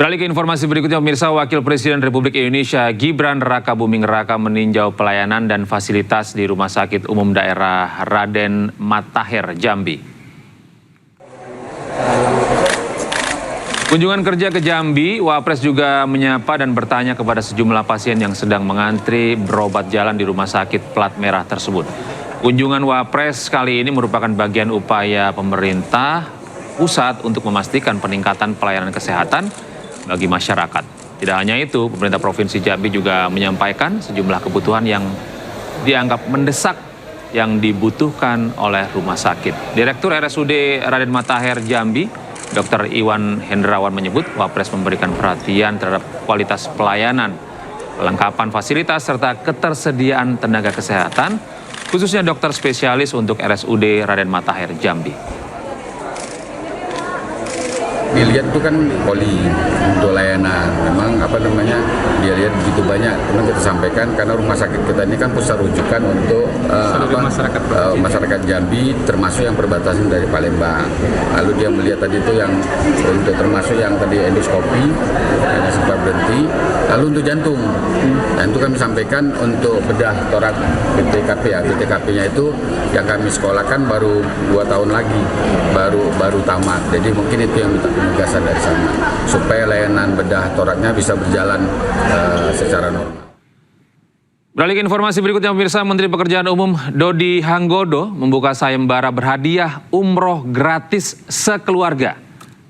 Beralih ke informasi berikutnya, pemirsa, Wakil Presiden Republik Indonesia Gibran Rakabuming Raka meninjau pelayanan dan fasilitas di Rumah Sakit Umum Daerah Raden Matahir, Jambi. Kunjungan kerja ke Jambi, Wapres juga menyapa dan bertanya kepada sejumlah pasien yang sedang mengantri berobat jalan di rumah sakit plat merah tersebut. Kunjungan Wapres kali ini merupakan bagian upaya pemerintah pusat untuk memastikan peningkatan pelayanan kesehatan bagi masyarakat. Tidak hanya itu, pemerintah Provinsi Jambi juga menyampaikan sejumlah kebutuhan yang dianggap mendesak yang dibutuhkan oleh rumah sakit. Direktur RSUD Raden Matahir Jambi, Dr. Iwan Hendrawan menyebut Wapres memberikan perhatian terhadap kualitas pelayanan, kelengkapan fasilitas, serta ketersediaan tenaga kesehatan, khususnya dokter spesialis untuk RSUD Raden Matahir Jambi. Dilihat itu kan poli untuk layanan, memang dia lihat begitu banyak. Memang kita sampaikan karena rumah sakit kita ini kan pusat rujukan untuk masyarakat Jambi, termasuk yang perbatasan dari Palembang. Lalu dia melihat tadi itu yang untuk termasuk yang tadi endoskopi, yang sempat berhenti. Lalu untuk jantung, dan itu kami sampaikan untuk bedah torak BTKP ya, BTKP-nya itu yang kami sekolahkan baru 2 tahun lagi, baru tamat. Jadi mungkin itu yang penugasan dari sana, supaya layanan bedah toraknya bisa berjalan secara normal. Beralih ke informasi berikutnya, pemirsa, Menteri Pekerjaan Umum Dodi Hanggodo membuka sayembara berhadiah umroh gratis sekeluarga.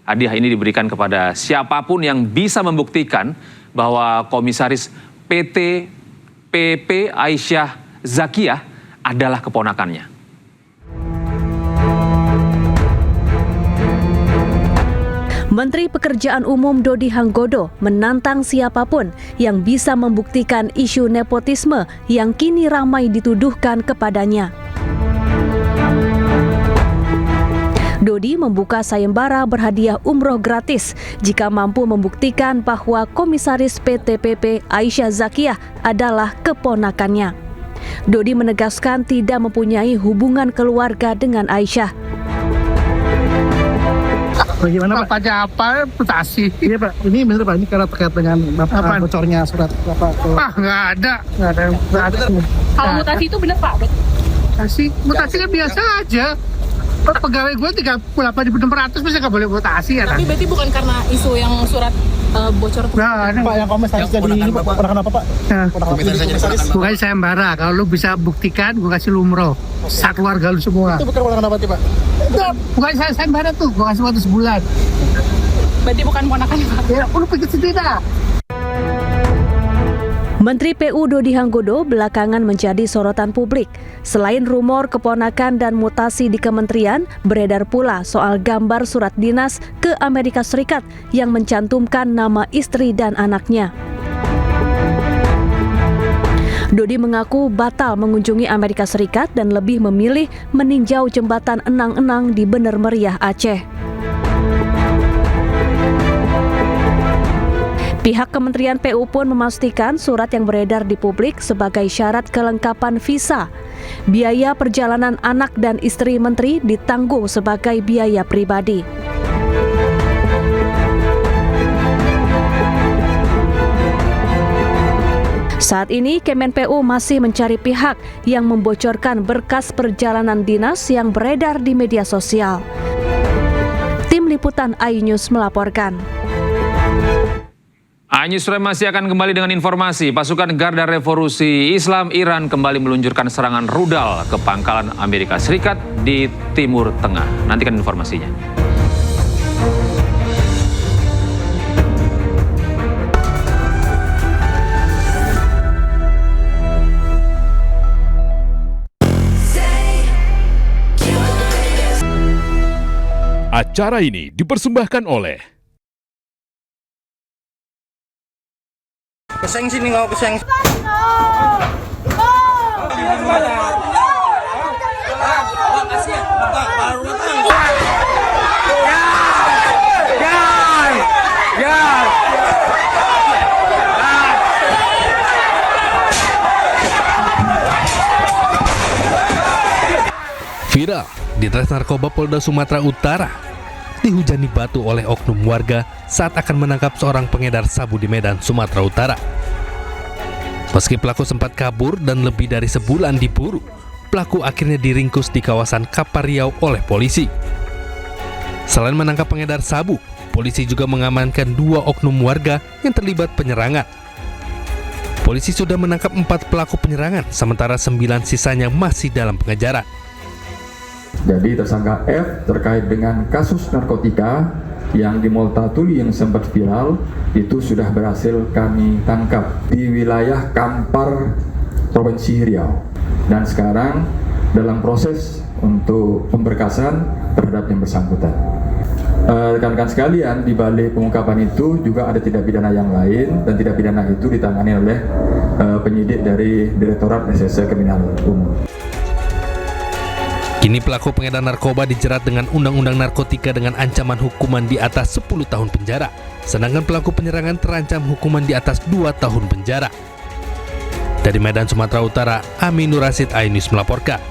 Hadiah ini diberikan kepada siapapun yang bisa membuktikan bahwa Komisaris PT PP Aisyah Zakiyah adalah keponakannya. Menteri Pekerjaan Umum Dodi Hanggodo menantang siapapun yang bisa membuktikan isu nepotisme yang kini ramai dituduhkan kepadanya. Dodi membuka sayembara berhadiah umroh gratis jika mampu membuktikan bahwa Komisaris PT PP Aisyah Zakiyah adalah keponakannya. Dodi menegaskan tidak mempunyai hubungan keluarga dengan Aisyah. Bagaimana Pak? Pada apa mutasi? Iya Pak, ini benar Pak, ini karena terkait dengan bocornya surat Bapak. Nggak ada. Kalau mutasi itu benar Pak? Mutasi kan biasa aja. Pegawai gue 38.600 bisa nggak boleh mutasi ya. Tapi berarti bukan karena isu yang surat bocor. Nah, Pak, yang komisaris jadi ponakan apa Pak? Bukan sayembara. Kalau lu bisa buktikan, gue kasih lu umroh. Keluarga lu semua. Itu bukan ponakan apa Pak? Itu bukan sayembara tuh, gue kasih waktu sebulan. Berarti bukan ponakan Pak? Ya, lu pikir sendiri dah. Menteri PU Dodi Hanggodo belakangan menjadi sorotan publik. Selain rumor keponakan dan mutasi di kementerian, beredar pula soal gambar surat dinas ke Amerika Serikat yang mencantumkan nama istri dan anaknya. Dodi mengaku batal mengunjungi Amerika Serikat dan lebih memilih meninjau jembatan Enang-Enang di Bener Meriah, Aceh. Pihak Kementerian PU pun memastikan surat yang beredar di publik sebagai syarat kelengkapan visa. Biaya perjalanan anak dan istri menteri ditanggung sebagai biaya pribadi. Saat ini Kemen-PU masih mencari pihak yang membocorkan berkas perjalanan dinas yang beredar di media sosial. Tim Liputan iNews melaporkan. iNewsRadio masih akan kembali dengan informasi. Pasukan Garda Revolusi Islam Iran kembali meluncurkan serangan rudal ke pangkalan Amerika Serikat di Timur Tengah. Nantikan informasinya. Acara ini dipersembahkan oleh Keseng sini nggak keseng. viral di Res Narkoba Polda Sumatera Utara. dihujani batu oleh oknum warga saat akan menangkap seorang pengedar sabu di Medan, Sumatera Utara. Meski pelaku sempat kabur dan lebih dari sebulan diburu, pelaku akhirnya diringkus di kawasan Kampar Riau oleh polisi. Selain menangkap pengedar sabu, polisi juga mengamankan 2 oknum warga yang terlibat penyerangan. Polisi sudah menangkap 4 pelaku penyerangan, sementara 9 sisanya masih dalam pengejaran. Jadi tersangka F terkait dengan kasus narkotika yang di Mall Tatuli yang sempat viral itu sudah berhasil kami tangkap di wilayah Kampar, Provinsi Riau. Dan sekarang dalam proses untuk pemberkasan terhadap yang bersangkutan. Rekan-rekan sekalian, di balik pengungkapan itu juga ada tindak pidana yang lain, dan tindak pidana itu ditangani oleh penyidik dari Direktorat Reserse Kriminal Umum. Kini pelaku pengedar narkoba dijerat dengan Undang-Undang Narkotika dengan ancaman hukuman di atas 10 tahun penjara. Sedangkan pelaku penyerangan terancam hukuman di atas 2 tahun penjara. Dari Medan, Sumatera Utara, Aminur Rasid, iNews melaporkan.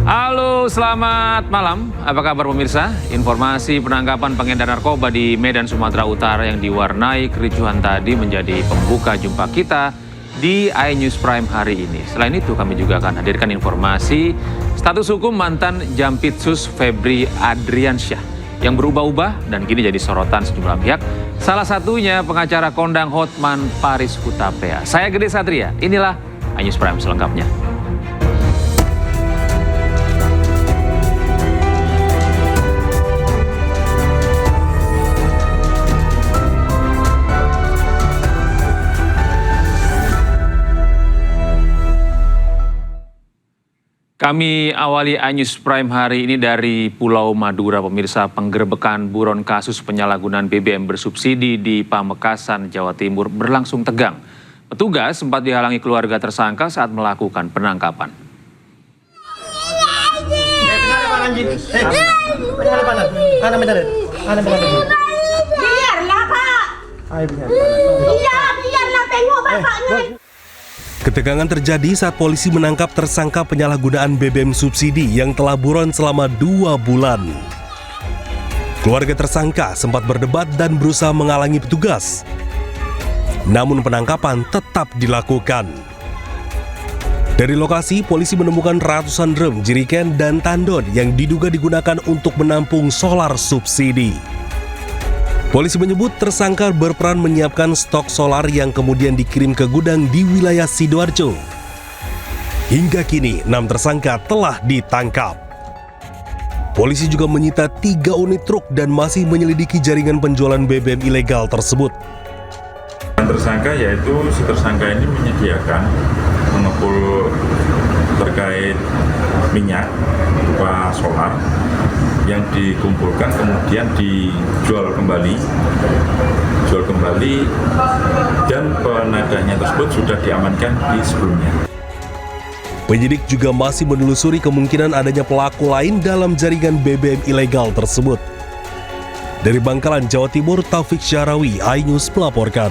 Halo, selamat malam. Apa kabar pemirsa? Informasi penangkapan pengedar narkoba di Medan, Sumatera Utara yang diwarnai kericuhan tadi menjadi pembuka jumpa kita di iNews Prime hari ini. Selain itu, kami juga akan hadirkan informasi status hukum mantan Jampitsus Febri Adriansyah yang berubah-ubah dan kini jadi sorotan sejumlah pihak. Salah satunya pengacara kondang Hotman Paris Hutapea. Saya Gede Satria, inilah iNews Prime selengkapnya. Kami awali iNews Prime hari ini dari Pulau Madura, pemirsa. Penggerebekan buron kasus penyalahgunaan BBM bersubsidi di Pamekasan, Jawa Timur berlangsung tegang. Petugas sempat dihalangi keluarga tersangka saat melakukan penangkapan. Biarlah, Pak. Biarlah, tengok bapaknya. Ketegangan terjadi saat polisi menangkap tersangka penyalahgunaan BBM subsidi yang telah buron selama 2 bulan. Keluarga tersangka sempat berdebat dan berusaha menghalangi petugas. Namun penangkapan tetap dilakukan. Dari lokasi, polisi menemukan ratusan drum, jeriken, dan tandon yang diduga digunakan untuk menampung solar subsidi. Polisi menyebut tersangka berperan menyiapkan stok solar yang kemudian dikirim ke gudang di wilayah Sidoarjo. Hingga kini, 6 tersangka telah ditangkap. Polisi juga menyita 3 unit truk dan masih menyelidiki jaringan penjualan BBM ilegal tersebut. Tersangka yaitu si tersangka ini menyediakan monopol terkait minyak berupa solar yang dikumpulkan kemudian dijual kembali dan penagihnya tersebut sudah diamankan di sebelumnya. Penyidik juga masih menelusuri kemungkinan adanya pelaku lain dalam jaringan BBM ilegal tersebut. Dari Bangkalan, Jawa Timur, Taufik Syarawi, iNews melaporkan.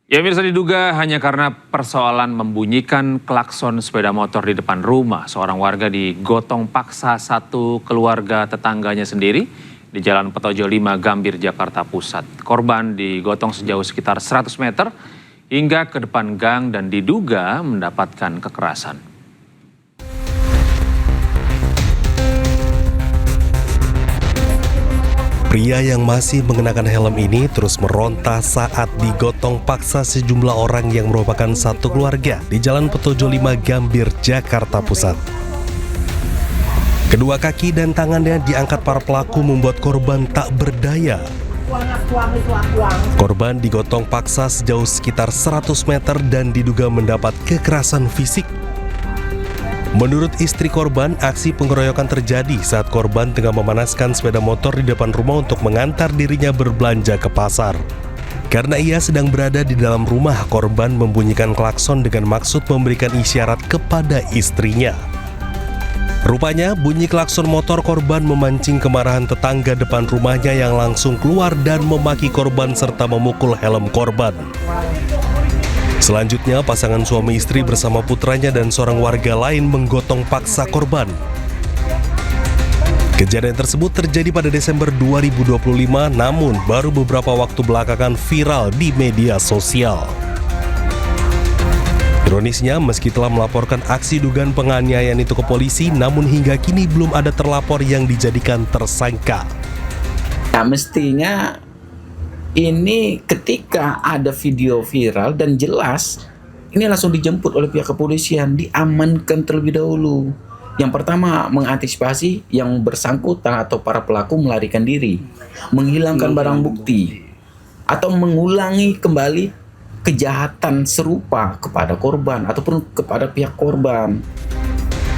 Ya, pemirsa, diduga hanya karena persoalan membunyikan klakson sepeda motor di depan rumah, seorang warga digotong paksa satu keluarga tetangganya sendiri di Jalan Petojo 5, Gambir, Jakarta Pusat. Korban digotong sejauh sekitar 100 meter hingga ke depan gang dan diduga mendapatkan kekerasan. Pria yang masih mengenakan helm ini terus meronta saat digotong paksa sejumlah orang yang merupakan satu keluarga di Jalan Petojo 5, Gambir, Jakarta Pusat. Kedua kaki dan tangannya diangkat para pelaku membuat korban tak berdaya. Korban digotong paksa sejauh sekitar 100 meter dan diduga mendapat kekerasan fisik. Menurut istri korban, aksi pengeroyokan terjadi saat korban tengah memanaskan sepeda motor di depan rumah untuk mengantar dirinya berbelanja ke pasar. Karena ia sedang berada di dalam rumah, korban membunyikan klakson dengan maksud memberikan isyarat kepada istrinya. Rupanya, bunyi klakson motor korban memancing kemarahan tetangga depan rumahnya yang langsung keluar dan memaki korban serta memukul helm korban. Selanjutnya, pasangan suami istri bersama putranya dan seorang warga lain menggotong paksa korban. Kejadian tersebut terjadi pada Desember 2025, namun baru beberapa waktu belakangan viral di media sosial. Ironisnya, meski telah melaporkan aksi dugaan penganiayaan itu ke polisi, namun hingga kini belum ada terlapor yang dijadikan tersangka. Nah, mestinya ini ketika ada video viral dan jelas, ini langsung dijemput oleh pihak kepolisian, diamankan terlebih dahulu. Yang pertama, mengantisipasi yang bersangkutan atau para pelaku melarikan diri, menghilangkan barang bukti, atau mengulangi kembali kejahatan serupa kepada korban ataupun kepada pihak korban.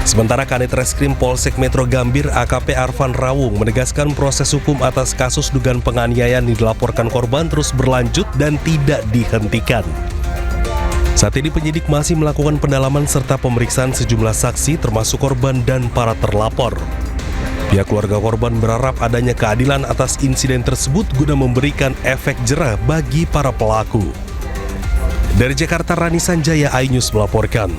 Sementara Kanit Reskrim Polsek Metro Gambir AKP Arfan Rawung menegaskan proses hukum atas kasus dugaan penganiayaan yang dilaporkan korban terus berlanjut dan tidak dihentikan. Saat ini penyidik masih melakukan pendalaman serta pemeriksaan sejumlah saksi termasuk korban dan para terlapor. Pihak keluarga korban berharap adanya keadilan atas insiden tersebut guna memberikan efek jerah bagi para pelaku. Dari Jakarta, Rani Sanjaya, iNews melaporkan.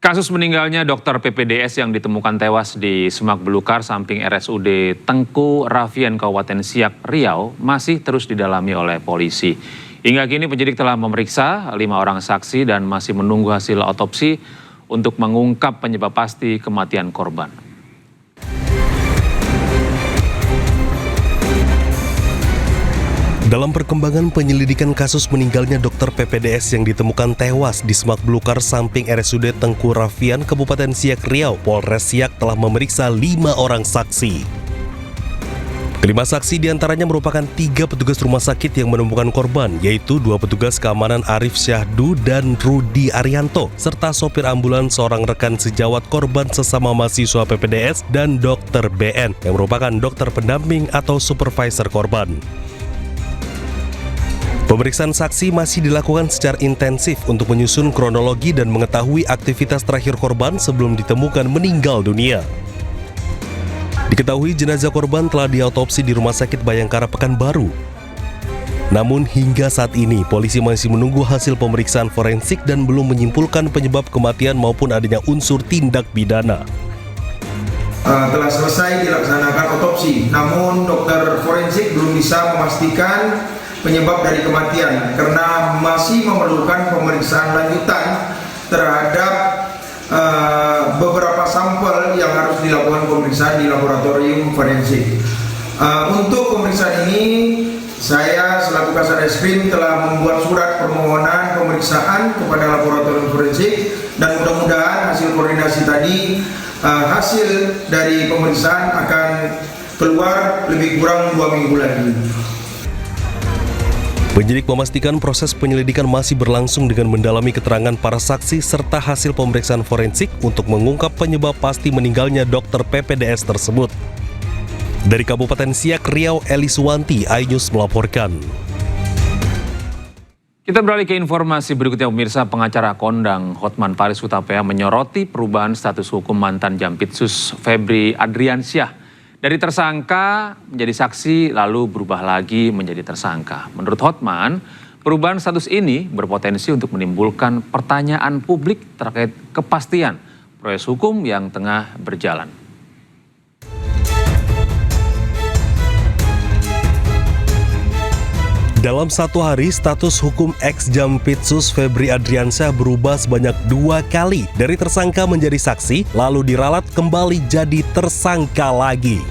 Kasus meninggalnya dokter PPDS yang ditemukan tewas di Semak Belukar samping RSUD Tengku Rafian Kabupaten Siak, Riau masih terus didalami oleh polisi. Hingga kini penyidik telah memeriksa 5 orang saksi dan masih menunggu hasil otopsi untuk mengungkap penyebab pasti kematian korban. Dalam perkembangan penyelidikan kasus meninggalnya dokter PPDS yang ditemukan tewas di Semak Belukar samping RSUD Tengku Rafian Kabupaten Siak, Riau, Polres Siak telah memeriksa 5 orang saksi. Kelima saksi diantaranya merupakan 3 petugas rumah sakit yang menemukan korban, yaitu 2 petugas keamanan Arif Syahdu dan Rudi Arianto, serta sopir ambulans seorang rekan sejawat korban sesama mahasiswa PPDS dan dokter BN yang merupakan dokter pendamping atau supervisor korban. Pemeriksaan saksi masih dilakukan secara intensif untuk menyusun kronologi dan mengetahui aktivitas terakhir korban sebelum ditemukan meninggal dunia. Diketahui jenazah korban telah diautopsi di Rumah Sakit Bayangkara Pekanbaru. Namun hingga saat ini polisi masih menunggu hasil pemeriksaan forensik dan belum menyimpulkan penyebab kematian maupun adanya unsur tindak pidana. Telah selesai dilaksanakan otopsi, namun dokter forensik belum bisa memastikan penyebab dari kematian karena masih memerlukan pemeriksaan lanjutan terhadap beberapa sampel yang harus dilakukan pemeriksaan di laboratorium forensik. Untuk pemeriksaan ini, saya selaku Kasat Reskrim telah membuat surat permohonan pemeriksaan kepada laboratorium forensik dan mudah-mudahan hasil koordinasi tadi, hasil dari pemeriksaan akan keluar lebih kurang 2 minggu lagi. Penyidik memastikan proses penyelidikan masih berlangsung dengan mendalami keterangan para saksi serta hasil pemeriksaan forensik untuk mengungkap penyebab pasti meninggalnya dokter PPDS tersebut. Dari Kabupaten Siak, Riau, Eli Suwanti, iNews melaporkan. Kita beralih ke informasi berikutnya, pemirsa. Pengacara kondang Hotman Paris Hutapea menyoroti perubahan status hukum mantan Jampitsus Febri Adriansyah. Dari tersangka menjadi saksi lalu berubah lagi menjadi tersangka. Menurut Hotman, perubahan status ini berpotensi untuk menimbulkan pertanyaan publik terkait kepastian proses hukum yang tengah berjalan. Dalam 1 hari, status hukum ex-Jampitsus Febri Adriansyah berubah sebanyak 2 kali. Dari tersangka menjadi saksi, lalu diralat kembali jadi tersangka lagi.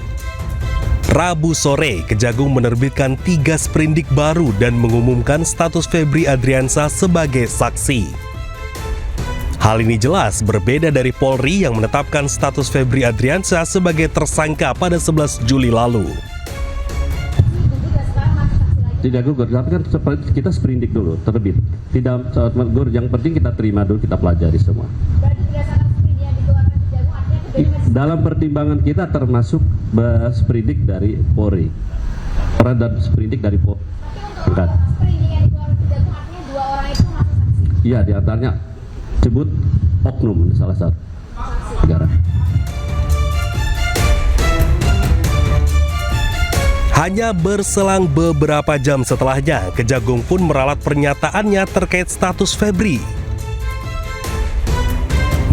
Rabu sore, Kejagung menerbitkan 3 sprindik baru dan mengumumkan status Febri Adriansyah sebagai saksi. Hal ini jelas berbeda dari Polri yang menetapkan status Febri Adriansyah sebagai tersangka pada 11 Juli lalu. Tidak gugur, tapi kan kita sprindik dulu, terbit. Tidak gugur, yang penting kita terima dulu, kita pelajari semua. Dalam pertimbangan kita termasuk sprindik dari Polri. Dan sprindik dari Polri. Iya, diantaranya sebut oknum salah satu negara. Hanya berselang beberapa jam setelahnya, Kejagung pun meralat pernyataannya terkait status Febri.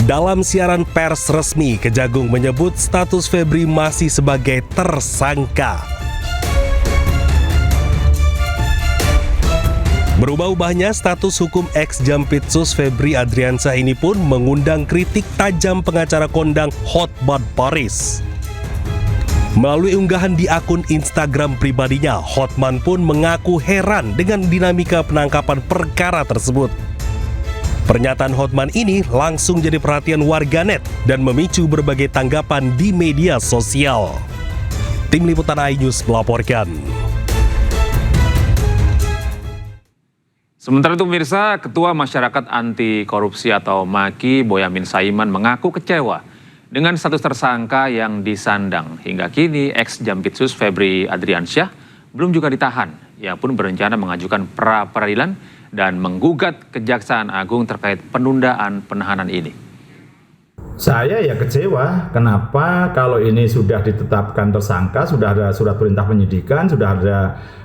Dalam siaran pers resmi, Kejagung menyebut status Febri masih sebagai tersangka. Berubah-ubahnya status hukum ex-Jampitsus Febri Adriansyah ini pun mengundang kritik tajam pengacara kondang Hotman Paris. Melalui unggahan di akun Instagram pribadinya, Hotman pun mengaku heran dengan dinamika penangkapan perkara tersebut. Pernyataan Hotman ini langsung jadi perhatian warganet dan memicu berbagai tanggapan di media sosial. Tim Liputan iNews melaporkan. Sementara itu pemirsa, Ketua Masyarakat Anti Korupsi atau MAKI Boyamin Saiman mengaku kecewa dengan status tersangka yang disandang. Hingga kini ex-Jampitsus Febri Adriansyah belum juga ditahan. Ia pun berencana mengajukan pra-peradilan dan menggugat Kejaksaan Agung terkait penundaan penahanan ini. Saya ya kecewa, kenapa kalau ini sudah ditetapkan tersangka, sudah ada surat perintah penyidikan, sudah ada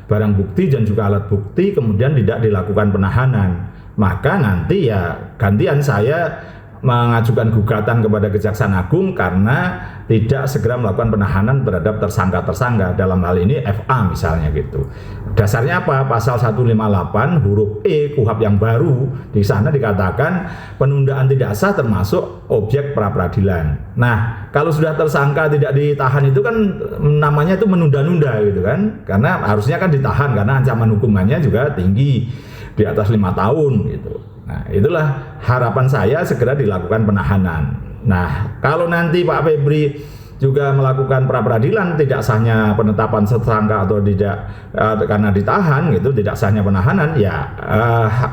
barang bukti dan juga alat bukti, kemudian tidak dilakukan penahanan. Maka nanti ya gantian saya mengajukan gugatan kepada Kejaksaan Agung karena tidak segera melakukan penahanan terhadap tersangka-tersangka, dalam hal ini FA misalnya gitu. Dasarnya apa? Pasal 158 huruf E KUHP yang baru, di sana dikatakan penundaan tidak sah termasuk objek pra-peradilan. Nah, kalau sudah tersangka tidak ditahan itu kan namanya itu menunda-nunda gitu kan, karena harusnya kan ditahan karena ancaman hukumannya juga tinggi, di atas 5 tahun gitu. Nah, itulah harapan saya segera dilakukan penahanan. Nah, kalau nanti Pak Febri juga melakukan pra-peradilan tidak sahnya penetapan tersangka atau tidak karena ditahan gitu, tidak sahnya penahanan, ya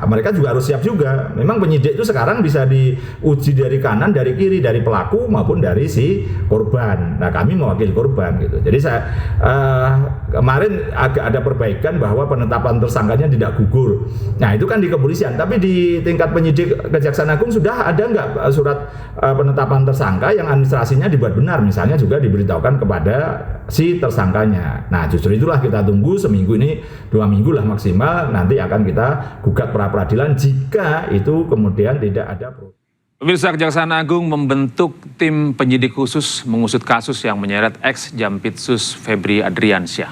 mereka juga harus siap juga. Memang penyidik itu sekarang bisa diuji dari kanan, dari kiri, dari pelaku maupun dari si korban. Nah, kami mewakili korban gitu. Jadi saya kemarin agak ada perbaikan bahwa penetapan tersangkanya tidak gugur. Nah, itu kan di kepolisian, tapi di tingkat penyidik Kejaksaan Agung sudah ada nggak surat penetapan tersangka yang administrasinya dibuat benar, misalnya juga diberitahukan kepada si tersangkanya. Nah, justru itulah kita tunggu seminggu ini, 2 minggu lah maksimal, nanti akan kita gugat pra-peradilan jika itu kemudian tidak ada. Pemirsa, Kejaksaan Agung membentuk tim penyidik khusus mengusut kasus yang menyeret ex-Jampitsus Febri Adriansyah.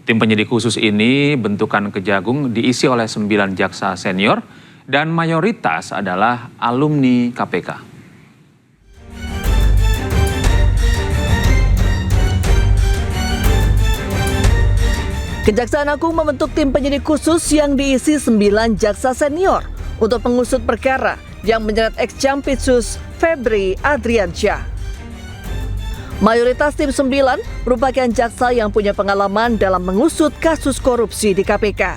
Tim penyidik khusus ini bentukan Kejagung diisi oleh 9 jaksa senior dan mayoritas adalah alumni KPK. Kejaksaan Agung membentuk tim penyidik khusus yang diisi 9 jaksa senior untuk mengusut perkara yang menyeret ex-Jampitsus Febri Adriansyah. Mayoritas tim 9 merupakan jaksa yang punya pengalaman dalam mengusut kasus korupsi di KPK.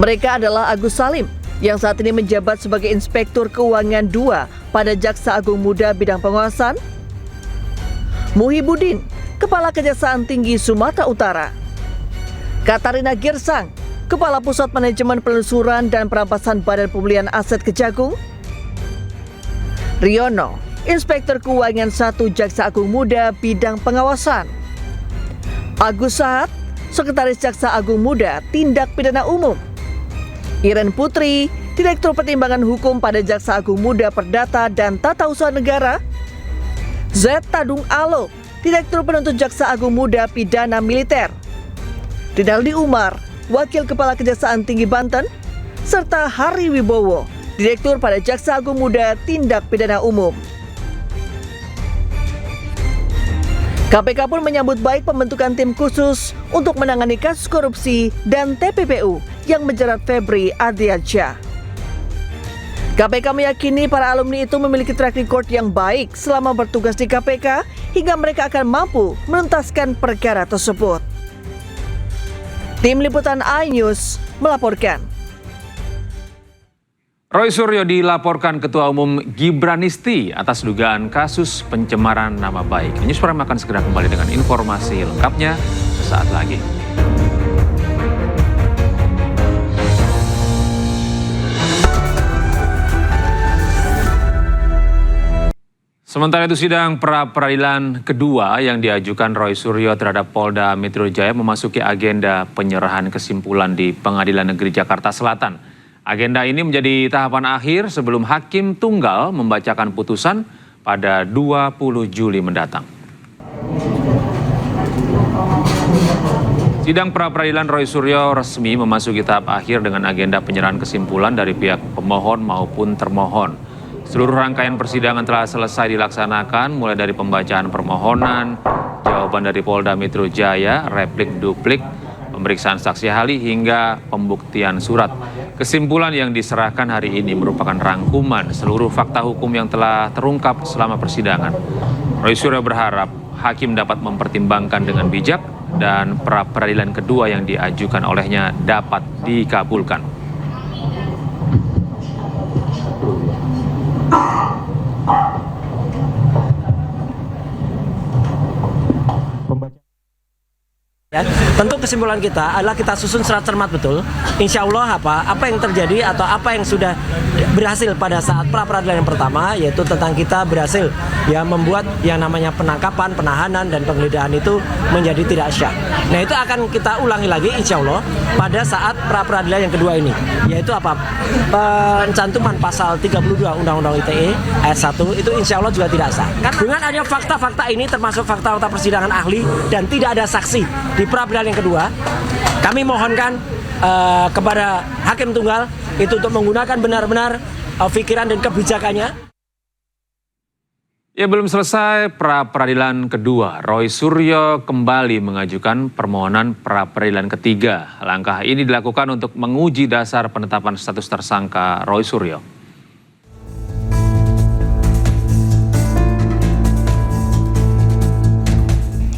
Mereka adalah Agus Salim, yang saat ini menjabat sebagai Inspektur Keuangan 2 pada Jaksa Agung Muda Bidang Pengawasan, Muhibudin, Kepala Kejaksaan Tinggi Sumatera Utara, Katarina Girsang, Kepala Pusat Manajemen Penelusuran dan Perampasan Badan Pemulihan Aset Kejagung, Riono, Inspektur Keuangan 1 Jaksa Agung Muda Bidang Pengawasan, Agus Sahat, Sekretaris Jaksa Agung Muda Tindak Pidana Umum, Iren Putri, Direktur Pertimbangan Hukum pada Jaksa Agung Muda Perdata dan Tata Usaha Negara, Z. Tadung Alo, Direktur Penuntut Jaksa Agung Muda Pidana Militer, Rinaldi Umar, Wakil Kepala Kejaksaan Tinggi Banten, serta Hari Wibowo, Direktur pada Jaksa Agung Muda Tindak Pidana Umum. KPK pun menyambut baik pembentukan tim khusus untuk menangani kasus korupsi dan TPPU yang menjerat Febri Adriansyah. KPK meyakini para alumni itu memiliki track record yang baik selama bertugas di KPK hingga mereka akan mampu menuntaskan perkara tersebut. Tim Liputan iNews melaporkan. Roy Suryo dilaporkan Ketua Umum Gibranisti atas dugaan kasus pencemaran nama baik. Newsroom akan segera kembali dengan informasi lengkapnya sesaat lagi. Sementara itu sidang pra-peradilan kedua yang diajukan Roy Suryo terhadap Polda Metro Jaya memasuki agenda penyerahan kesimpulan di Pengadilan Negeri Jakarta Selatan. Agenda ini menjadi tahapan akhir sebelum Hakim Tunggal membacakan putusan pada 20 Juli mendatang. Sidang pra-peradilan Roy Suryo resmi memasuki tahap akhir dengan agenda penyerahan kesimpulan dari pihak pemohon maupun termohon. Seluruh rangkaian persidangan telah selesai dilaksanakan, mulai dari pembacaan permohonan, jawaban dari Polda Metro Jaya, replik duplik, pemeriksaan saksi ahli, hingga pembuktian surat. Kesimpulan yang diserahkan hari ini merupakan rangkuman seluruh fakta hukum yang telah terungkap selama persidangan. Roy Suryo berharap hakim dapat mempertimbangkan dengan bijak dan pra-peradilan kedua yang diajukan olehnya dapat dikabulkan. Ya, tentu kesimpulan kita adalah kita susun secara cermat betul. Insya Allah apa yang terjadi atau apa yang sudah berhasil pada saat pra-peradilan yang pertama, yaitu tentang kita berhasil ya membuat yang namanya penangkapan, penahanan dan penggeledahan itu menjadi tidak syah. Nah itu akan kita ulangi lagi insya Allah pada saat pra-peradilan yang kedua ini, yaitu apa? Pencantuman pasal 32 Undang-Undang ITE ayat 1 itu insya Allah juga tidak sah. Karena dengan adanya fakta-fakta ini termasuk fakta-fakta persidangan ahli dan tidak ada saksi di pra-peradilan yang kedua, kami mohonkan kepada Hakim Tunggal itu untuk menggunakan benar-benar pikiran dan kebijakannya. Ya, belum selesai pra-peradilan kedua. Roy Suryo kembali mengajukan permohonan pra-peradilan ketiga. Langkah ini dilakukan untuk menguji dasar penetapan status tersangka Roy Suryo.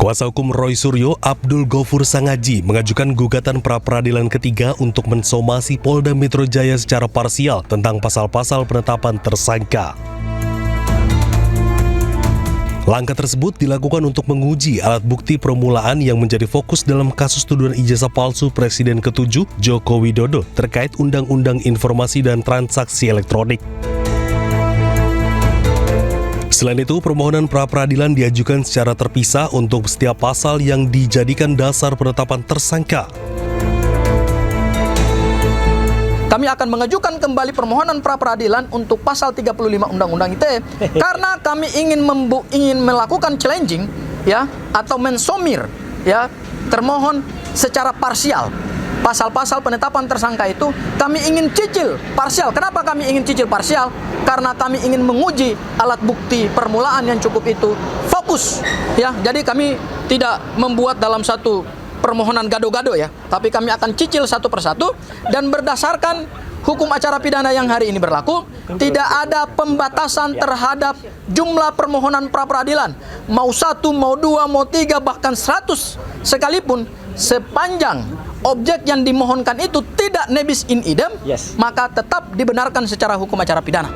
Kuasa hukum Roy Suryo, Abdul Ghafur Sangaji, mengajukan gugatan pra-peradilan ketiga untuk mensomasi Polda Metro Jaya secara parsial tentang pasal-pasal penetapan tersangka. Langkah tersebut dilakukan untuk menguji alat bukti permulaan yang menjadi fokus dalam kasus tuduhan ijazah palsu Presiden ke-7 Joko Widodo terkait Undang-Undang Informasi dan Transaksi Elektronik. Selain itu, permohonan pra-peradilan diajukan secara terpisah untuk setiap pasal yang dijadikan dasar penetapan tersangka. Kami akan mengajukan kembali permohonan pra-peradilan untuk pasal 35 Undang-Undang ITE karena kami ingin melakukan challenging ya atau mensomir ya termohon secara parsial. Pasal-pasal penetapan tersangka itu kami ingin cicil parsial. Kenapa kami ingin cicil parsial? Karena kami ingin menguji alat bukti permulaan yang cukup itu fokus ya. Jadi kami tidak membuat dalam satu permohonan gado-gado ya, tapi kami akan cicil satu persatu dan berdasarkan hukum acara pidana yang hari ini berlaku, tidak ada pembatasan terhadap jumlah permohonan pra-peradilan. Mau 1, mau 2, mau 3, bahkan 100 sekalipun, sepanjang objek yang dimohonkan itu tidak nebis in idem, maka tetap dibenarkan secara hukum acara pidana.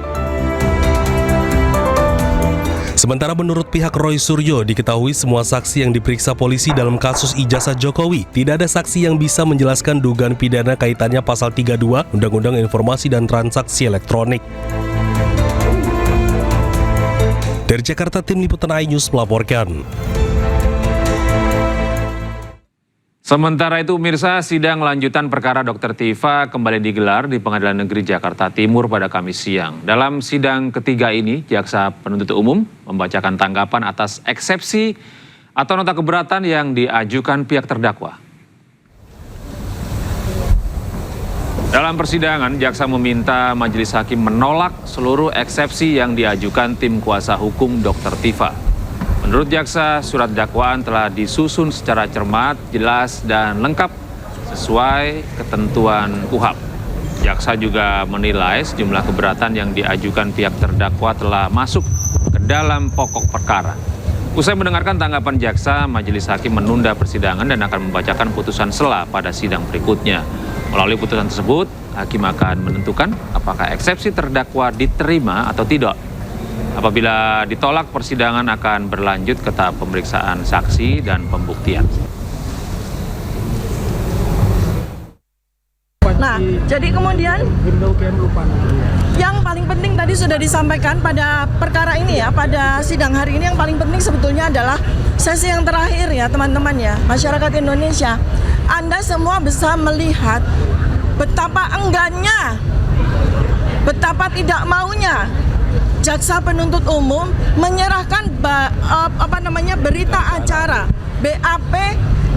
Sementara menurut pihak Roy Suryo, diketahui semua saksi yang diperiksa polisi dalam kasus ijazah Jokowi. Tidak ada saksi yang bisa menjelaskan dugaan pidana kaitannya pasal 32 Undang-Undang Informasi dan Transaksi Elektronik. Dari Jakarta, Tim Liputan iNews melaporkan. Sementara itu, pemirsa, sidang lanjutan perkara Dr. Tifa kembali digelar di Pengadilan Negeri Jakarta Timur pada Kamis siang. Dalam sidang ketiga ini, Jaksa Penuntut Umum membacakan tanggapan atas eksepsi atau nota keberatan yang diajukan pihak terdakwa. Dalam persidangan, Jaksa meminta Majelis Hakim menolak seluruh eksepsi yang diajukan tim kuasa hukum Dr. Tifa. Menurut Jaksa, surat dakwaan telah disusun secara cermat, jelas, dan lengkap sesuai ketentuan KUHP. Jaksa juga menilai sejumlah keberatan yang diajukan pihak terdakwa telah masuk ke dalam pokok perkara. Usai mendengarkan tanggapan Jaksa, Majelis Hakim menunda persidangan dan akan membacakan putusan sela pada sidang berikutnya. Melalui putusan tersebut, Hakim akan menentukan apakah eksepsi terdakwa diterima atau tidak. Apabila ditolak, persidangan akan berlanjut ke tahap pemeriksaan saksi dan pembuktian. Nah, jadi kemudian yang paling penting tadi sudah disampaikan pada perkara ini ya, pada sidang hari ini yang paling penting sebetulnya adalah sesi yang terakhir ya teman-teman ya, masyarakat Indonesia. Anda semua bisa melihat betapa enggannya, betapa tidak maunya jaksa penuntut umum menyerahkan berita acara BAP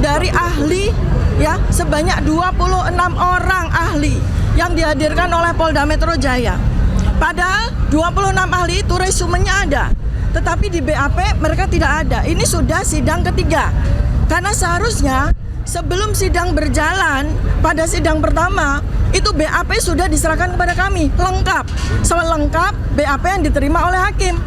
dari ahli ya sebanyak 26 orang ahli yang dihadirkan oleh Polda Metro Jaya. Padahal 26 ahli itu resumenya ada, tetapi di BAP mereka tidak ada. Ini sudah sidang ketiga. Karena seharusnya sebelum sidang berjalan, pada sidang pertama, itu BAP sudah diserahkan kepada kami, lengkap. Selengkap BAP yang diterima oleh hakim.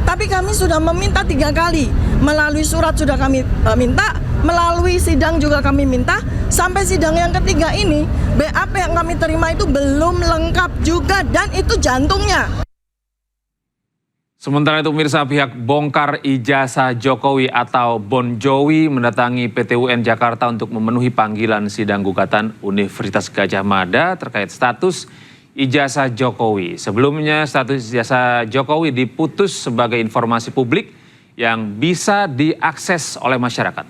Tapi kami sudah meminta 3 kali, melalui surat sudah kami minta, melalui sidang juga kami minta, sampai sidang yang ketiga ini, BAP yang kami terima itu belum lengkap juga, dan itu jantungnya. Sementara itu pemirsa, pihak bongkar ijazah Jokowi atau Bon Jovi mendatangi PT UN Jakarta untuk memenuhi panggilan sidang gugatan Universitas Gadjah Mada terkait status ijazah Jokowi. Sebelumnya status ijazah Jokowi diputus sebagai informasi publik yang bisa diakses oleh masyarakat.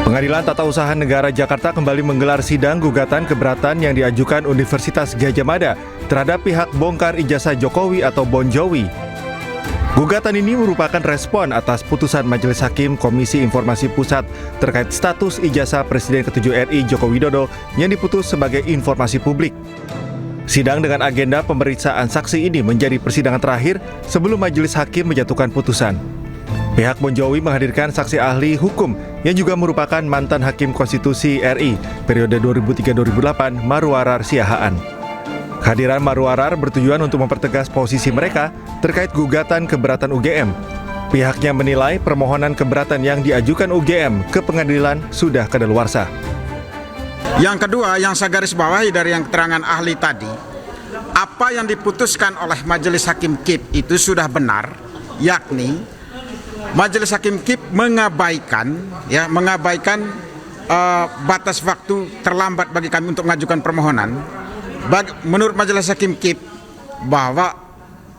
Pengadilan Tata Usaha Negara Jakarta kembali menggelar sidang gugatan keberatan yang diajukan Universitas Gadjah Mada terhadap pihak bongkar ijazah Jokowi atau Bon Jovi. Gugatan ini merupakan respon atas putusan Majelis Hakim Komisi Informasi Pusat terkait status ijazah Presiden ke-7 RI Joko Widodo yang diputus sebagai informasi publik. Sidang dengan agenda pemeriksaan saksi ini menjadi persidangan terakhir sebelum Majelis Hakim menjatuhkan putusan. Pihak Bon Jovi menghadirkan saksi ahli hukum yang juga merupakan mantan Hakim Konstitusi RI periode 2003-2008 Marwarar Siahaan. Kehadiran Marwarar bertujuan untuk mempertegas posisi mereka terkait gugatan keberatan UGM. Pihaknya menilai permohonan keberatan yang diajukan UGM ke pengadilan sudah kadaluarsa. Yang kedua, yang saya garis bawahi dari yang keterangan ahli tadi, apa yang diputuskan oleh Majelis Hakim KIP itu sudah benar, yakni Majelis Hakim KIP mengabaikan batas waktu terlambat bagi kami untuk mengajukan permohonan. Menurut Majelis Hakim KIP bahwa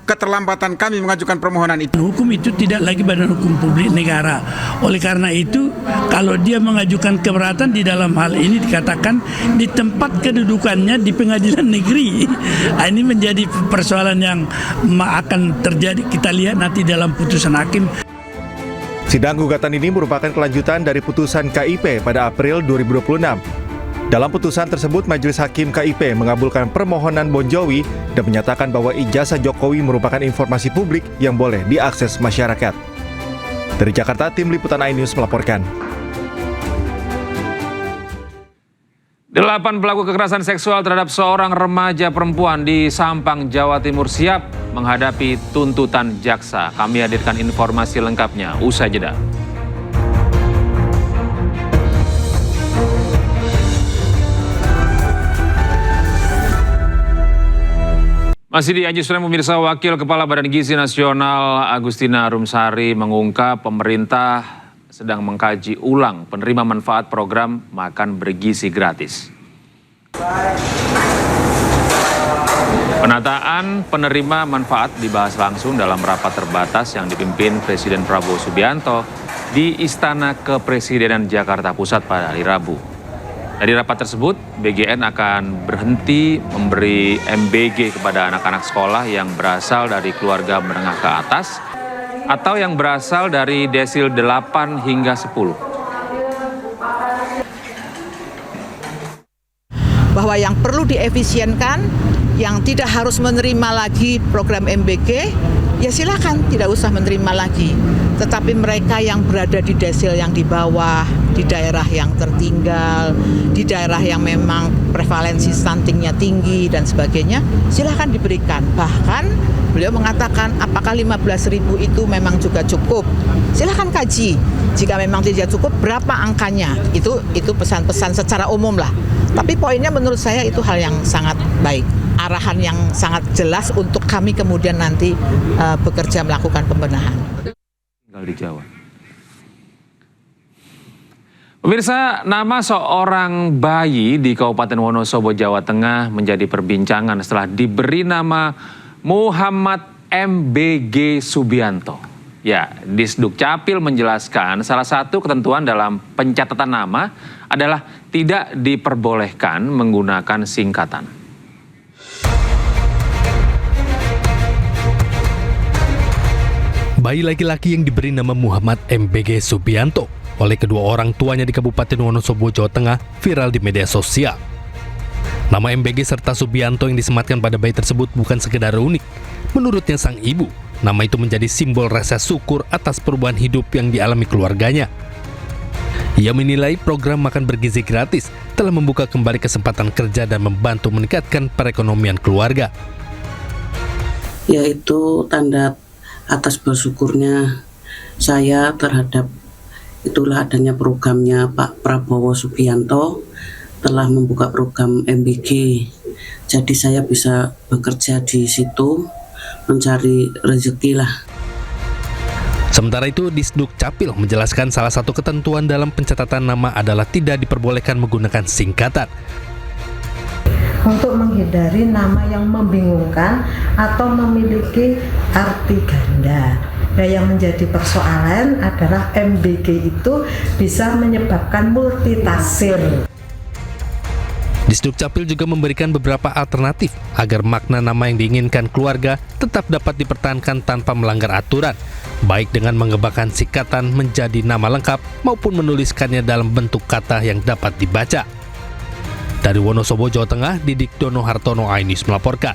keterlambatan kami mengajukan permohonan itu. Hukum itu tidak lagi badan hukum publik negara. Oleh karena itu, kalau dia mengajukan keberatan di dalam hal ini dikatakan di tempat kedudukannya di pengadilan negeri. Ini menjadi persoalan yang akan terjadi. Kita lihat nanti dalam putusan hakim. Sidang gugatan ini merupakan kelanjutan dari putusan KIP pada April 2026. Dalam putusan tersebut, Majelis Hakim KIP mengabulkan permohonan Bon Jovi dan menyatakan bahwa ijazah Jokowi merupakan informasi publik yang boleh diakses masyarakat. Dari Jakarta, tim Liputan iNews melaporkan. 8 pelaku kekerasan seksual terhadap seorang remaja perempuan di Sampang, Jawa Timur siap menghadapi tuntutan jaksa. Kami hadirkan informasi lengkapnya usai jeda. Masih di Aji Sore pemirsa, Wakil Kepala Badan Gizi Nasional Agustina Rumsari mengungkap pemerintah sedang mengkaji ulang penerima manfaat program makan bergizi gratis. Penataan penerima manfaat dibahas langsung dalam rapat terbatas yang dipimpin Presiden Prabowo Subianto di Istana Kepresidenan Jakarta Pusat pada hari Rabu. Dari rapat tersebut, BGN akan berhenti memberi MBG kepada anak-anak sekolah yang berasal dari keluarga menengah ke atas atau yang berasal dari desil 8 hingga 10. Bahwa yang perlu diefisienkan, yang tidak harus menerima lagi program MBG, ya silakan tidak usah menerima lagi. Tetapi mereka yang berada di desil yang di bawah, di daerah yang tertinggal, di daerah yang memang prevalensi stuntingnya tinggi dan sebagainya, silakan diberikan. Bahkan beliau mengatakan apakah 15.000 itu memang juga cukup. Silakan kaji. Jika memang tidak cukup, berapa angkanya? Itu pesan-pesan secara umum lah. Tapi poinnya menurut saya itu hal yang sangat baik. Arahan yang sangat jelas untuk kami kemudian nanti bekerja melakukan pembenahan. Tinggal di Jawa. Pemirsa, nama seorang bayi di Kabupaten Wonosobo, Jawa Tengah menjadi perbincangan setelah diberi nama Muhammad MBG Subianto. Ya, Disduk Capil menjelaskan salah satu ketentuan dalam pencatatan nama adalah tidak diperbolehkan menggunakan singkatan. Bayi laki-laki yang diberi nama Muhammad MBG Subianto oleh kedua orang tuanya di Kabupaten Wonosobo, Jawa Tengah viral di media sosial. Nama MBG serta Subianto yang disematkan pada bayi tersebut bukan sekedar unik. Menurutnya sang ibu, nama itu menjadi simbol rasa syukur atas perubahan hidup yang dialami keluarganya. Ia menilai program makan bergizi gratis telah membuka kembali kesempatan kerja dan membantu meningkatkan perekonomian keluarga. Yaitu tanda atas bersyukurnya saya terhadap itulah adanya programnya Pak Prabowo Subianto telah membuka program MBG. Jadi saya bisa bekerja di situ mencari rezeki lah. Sementara itu, Disduk Capil menjelaskan salah satu ketentuan dalam pencatatan nama adalah tidak diperbolehkan menggunakan singkatan. Untuk menghindari nama yang membingungkan atau memiliki arti ganda. Nah, yang menjadi persoalan adalah MBG itu bisa menyebabkan multitafsir. Disduk Capil juga memberikan beberapa alternatif agar makna nama yang diinginkan keluarga tetap dapat dipertahankan tanpa melanggar aturan, baik dengan mengembangkan singkatan menjadi nama lengkap maupun menuliskannya dalam bentuk kata yang dapat dibaca. Dari Wonosobo, Jawa Tengah, Didik Dono Hartono, iNews melaporkan.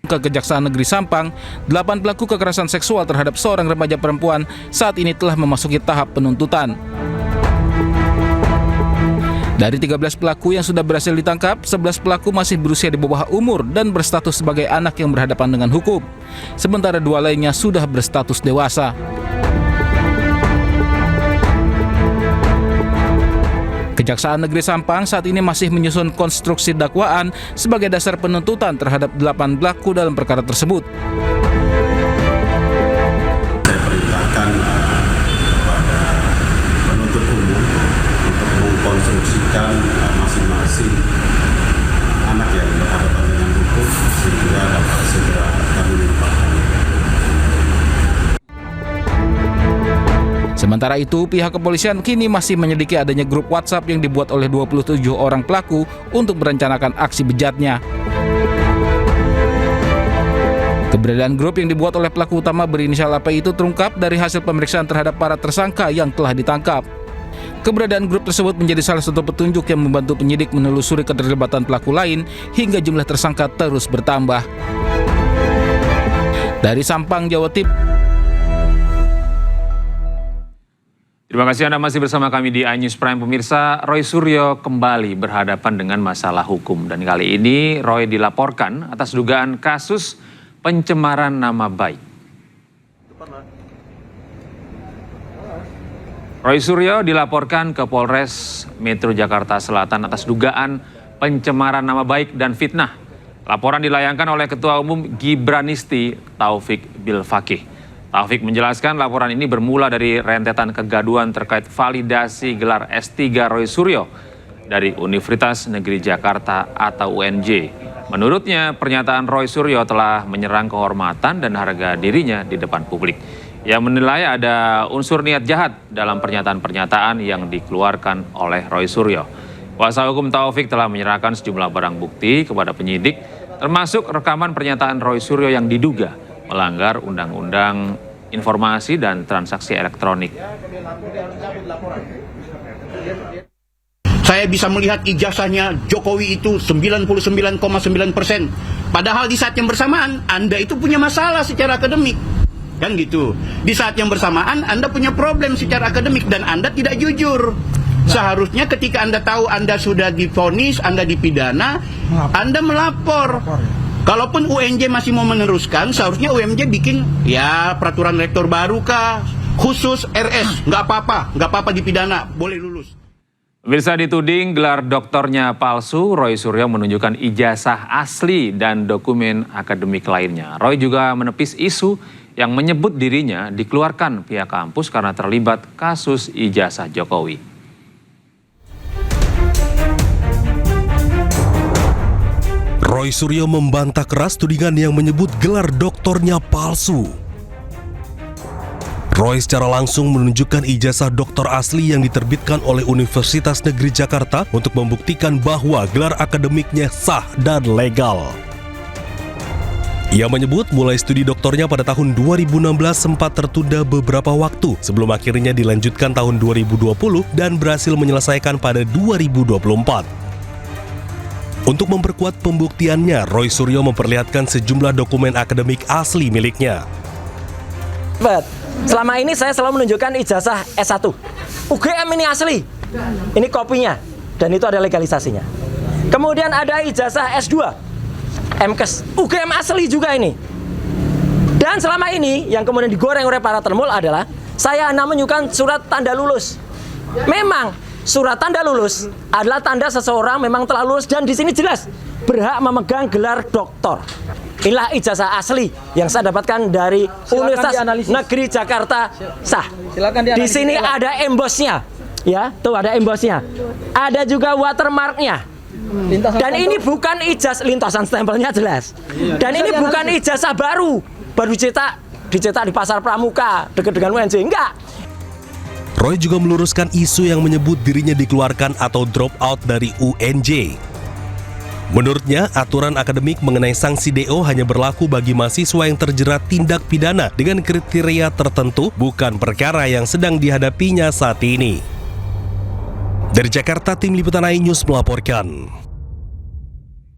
Ke Kejaksaan Negeri Sampang, 8 pelaku kekerasan seksual terhadap seorang remaja perempuan saat ini telah memasuki tahap penuntutan. Dari 13 pelaku yang sudah berhasil ditangkap, 11 pelaku masih berusia di bawah umur dan berstatus sebagai anak yang berhadapan dengan hukum. Sementara 2 lainnya sudah berstatus dewasa. Kejaksaan Negeri Sampang saat ini masih menyusun konstruksi dakwaan sebagai dasar penuntutan terhadap 8 pelaku dalam perkara tersebut. Saya perintahkan kepada penuntut umum untuk mengkonstruksikan masing-masing anak yang berhadapan dengan hukum sehingga dapat segera kami limpahkan. Sementara itu, pihak kepolisian kini masih menyelidiki adanya grup WhatsApp yang dibuat oleh 27 orang pelaku untuk merencanakan aksi bejatnya. Keberadaan grup yang dibuat oleh pelaku utama berinisial AP itu terungkap dari hasil pemeriksaan terhadap para tersangka yang telah ditangkap. Keberadaan grup tersebut menjadi salah satu petunjuk yang membantu penyidik menelusuri keterlibatan pelaku lain hingga jumlah tersangka terus bertambah. Dari Sampang, Jawa Timur. Terima kasih Anda masih bersama kami di iNews Prime. Pemirsa, Roy Suryo kembali berhadapan dengan masalah hukum. Dan kali ini Roy dilaporkan atas dugaan kasus pencemaran nama baik. Roy Suryo dilaporkan ke Polres Metro Jakarta Selatan atas dugaan pencemaran nama baik dan fitnah. Laporan dilayangkan oleh Ketua Umum Gibranisti Taufik Bilfakih. Taufik menjelaskan laporan ini bermula dari rentetan kegaduhan terkait validasi gelar S3 Roy Suryo dari Universitas Negeri Jakarta atau UNJ. Menurutnya, pernyataan Roy Suryo telah menyerang kehormatan dan harga dirinya di depan publik. Ia menilai ada unsur niat jahat dalam pernyataan-pernyataan yang dikeluarkan oleh Roy Suryo. Kuasa hukum Taufik telah menyerahkan sejumlah barang bukti kepada penyidik, termasuk rekaman pernyataan Roy Suryo yang diduga melanggar Undang-Undang Informasi dan Transaksi Elektronik. Saya bisa melihat ijazahnya Jokowi itu 99,9%. Padahal di saat yang bersamaan Anda itu punya masalah secara akademik. Kan gitu. Di saat yang bersamaan Anda punya problem secara akademik dan Anda tidak jujur. Seharusnya ketika Anda tahu Anda sudah divonis, Anda dipidana, Anda melapor. Kalaupun UNJ masih mau meneruskan, seharusnya UNJ bikin ya peraturan rektor baru kah, khusus RS, nggak apa-apa dipidana, boleh lulus. Bisa dituding gelar doktornya palsu, Roy Suryo menunjukkan ijazah asli dan dokumen akademik lainnya. Roy juga menepis isu yang menyebut dirinya dikeluarkan pihak kampus karena terlibat kasus ijazah Jokowi. Roy Suryo membantah keras tudingan yang menyebut gelar doktornya palsu. Roy secara langsung menunjukkan ijazah doktor asli yang diterbitkan oleh Universitas Negeri Jakarta untuk membuktikan bahwa gelar akademiknya sah dan legal. Ia menyebut mulai studi doktornya pada tahun 2016 sempat tertunda beberapa waktu sebelum akhirnya dilanjutkan tahun 2020 dan berhasil menyelesaikan pada 2024. Untuk memperkuat pembuktiannya, Roy Suryo memperlihatkan sejumlah dokumen akademik asli miliknya. Selama ini saya selalu menunjukkan ijazah S1. UGM ini asli. Ini kopinya. Dan itu ada legalisasinya. Kemudian ada ijazah S2. MKes. UGM asli juga ini. Dan selama ini yang kemudian digoreng oleh para termul adalah saya hanya menunjukkan surat tanda lulus. Memang surat tanda lulus adalah tanda seseorang memang telah lulus dan di sini jelas berhak memegang gelar doktor. Inilah ijazah asli yang saya dapatkan dari Universitas Negeri Jakarta sah. Di sini ada embosnya, ya, tuh ada embosnya. Ada juga watermarknya. Dan ini bukan ijazah, lintasan stempelnya jelas. Dan ini bukan ijazah baru dicetak di Pasar Pramuka dekat dengan UNJ, enggak. Roy juga meluruskan isu yang menyebut dirinya dikeluarkan atau drop out dari UNJ. Menurutnya, aturan akademik mengenai sanksi DO hanya berlaku bagi mahasiswa yang terjerat tindak pidana dengan kriteria tertentu, bukan perkara yang sedang dihadapinya saat ini. Dari Jakarta, tim Liputan iNews melaporkan.